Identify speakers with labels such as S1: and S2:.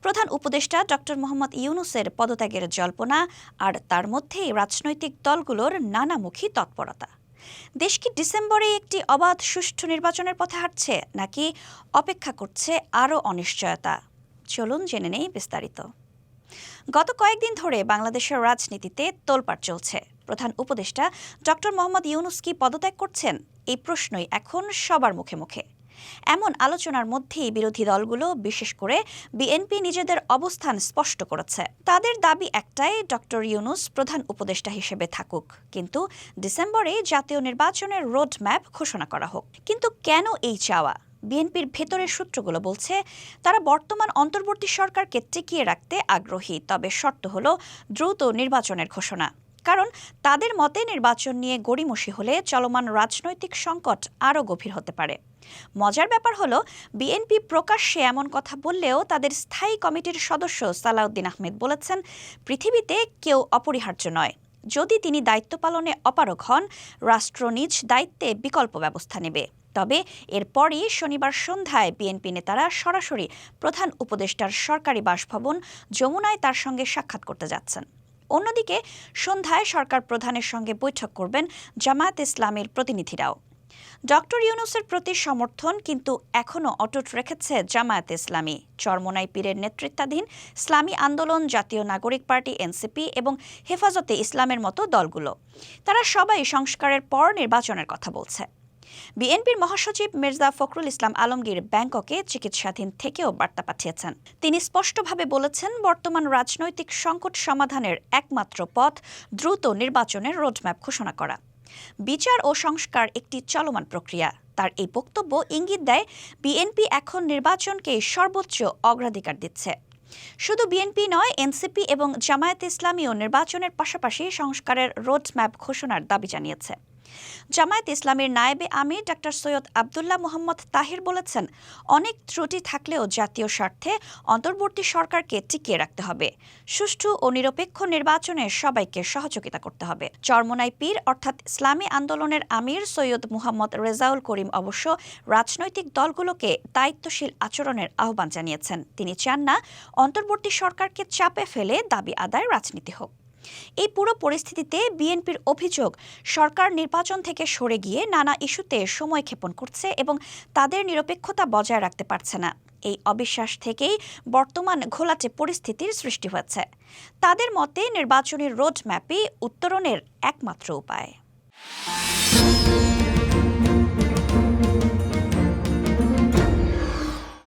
S1: প্রধান উপদেষ্টা ডক্টর মোহাম্মদ ইউনূসের পদত্যাগের জল্পনা আর তার মধ্যেই রাজনৈতিক দলগুলোর নানামুখী তৎপরতা। দেশ কি ডিসেম্বরে একটি অবাধ সুষ্ঠু নির্বাচনের পথে হাঁটছে, নাকি অপেক্ষা করছে আরও অনিশ্চয়তা? চলুন জেনে নেই বিস্তারিত। গত কয়েকদিন ধরে বাংলাদেশের রাজনীতিতে তোলপাড় চলছে। প্রধান উপদেষ্টা ডক্টর মোহাম্মদ ইউনূস কি পদত্যাগ করছেন, এই প্রশ্নই এখন সবার মুখে মুখে। এমন আলোচনার মধ্যেই বিরোধী দলগুলো, বিশেষ করে বিএনপি, নিজেদের অবস্থান স্পষ্ট করেছে। তাদের দাবি একটাই, ডক্টর ইউনূস প্রধান উপদেষ্টা হিসেবে থাকুক, কিন্তু ডিসেম্বরে জাতীয় নির্বাচনের রোড ম্যাপ ঘোষণা করা হোক। কিন্তু কেন এই চাওয়া? বিএনপির ভেতরের সূত্রগুলো বলছে তারা বর্তমান অন্তর্বর্তী সরকারকে টিকিয়ে রাখতে আগ্রহী, তবে শর্ত হলো দ্রুত নির্বাচনের ঘোষণা। কারণ তাদের মতে নির্বাচন নিয়ে গড়িমসি হলে চলমান রাজনৈতিক সংকট আরও গভীর হতে পারে। মজার ব্যাপার হলো, বিএনপি প্রকাশ্যে এমন কথা বললেও তাদের স্থায়ী কমিটির সদস্য সালাউদ্দিন আহমেদ বলেছেন, পৃথিবীতে কেউ অপরিহার্য নয়। যদি তিনি দায়িত্ব পালনে অপারগ হন, রাষ্ট্র নিজ দায়িত্বে বিকল্প ব্যবস্থা নেবে। তবে এরপরই শনিবার সন্ধ্যায় বিএনপি নেতারা সরাসরি প্রধান উপদেষ্টার সরকারি বাসভবন যমুনায় তার সঙ্গে সাক্ষাৎ করতে যাচ্ছেন। অন্যদিকে সন্ধ্যায় সরকার প্রধানের সঙ্গে বৈঠক করবেন জামায়াতে ইসলামীর প্রতিনিধিরাও। ডক্টর ইউনূসের প্রতি সমর্থন কিন্তু এখনও অটুট রেখেছে জামায়াতে ইসলামী। চরমোনাই পীরের নেতৃত্বাধীন ইসলামী আন্দোলন, জাতীয় নাগরিক পার্টি এনসিপি এবং হেফাজতে ইসলামের মতো দলগুলো, তারা সবাই সংস্কারের পর নির্বাচনের কথা বলছে। বিএনপির মহাসচিব মির্জা ফখরুল ইসলাম আলমগীর ব্যাংককে চিকিৎসাধীন থেকেও বার্তা পাঠিয়েছেন। তিনি স্পষ্টভাবে বলেছেন, বর্তমান রাজনৈতিক সংকট সমাধানের একমাত্র পথ দ্রুত নির্বাচনের রোডম্যাপ ঘোষণা করা। বিচার ও সংস্কার একটি চলমান প্রক্রিয়া। তার এই বক্তব্য ইঙ্গিত দেয় বিএনপি এখন নির্বাচনকে সর্বোচ্চ অগ্রাধিকার দিচ্ছে। শুধু বিএনপি নয়, এনসিপি এবং জামায়াতে ইসলামীও নির্বাচনের পাশাপাশি সংস্কারের রোডম্যাপ ঘোষণার দাবি জানিয়েছে। জামায়াতে ইসলামীর নায়েবে আমির ডাক্তার সৈয়দ আবদুল্লাহ মোহাম্মদ তাহির বলেছেন, অনেক ত্রুটি থাকলেও জাতীয় স্বার্থে অন্তর্বর্তী সরকারকে টিকিয়ে রাখতে হবে। সুষ্ঠু ও নিরপেক্ষ নির্বাচনে সবাইকে সহযোগিতা করতে হবে। চরমোনাই পীর অর্থাৎ ইসলামী আন্দোলনের আমির সৈয়দ মুহাম্মদ রেজাউল করিম অবশ্য রাজনৈতিক দলগুলোকে দায়িত্বশীল আচরণের আহ্বান জানিয়েছেন। তিনি চান না অন্তর্বর্তী সরকারকে চাপে ফেলে দাবি আদায় রাজনীতি হোক। এই পুরো পরিস্থিতিতে বিএনপির অভিযোগ, সরকার নির্বাচন থেকে সরে গিয়ে নানা ইস্যুতে সময় ক্ষেপণ করছে এবং তাদের নিরপেক্ষতা বজায় রাখতে পারছে না। এই অবিশ্বাস থেকেই বর্তমান ঘোলাটে পরিস্থিতির সৃষ্টি হয়েছে। তাদের মতে নির্বাচনী রোড ম্যাপই উত্তরণের একমাত্র উপায়।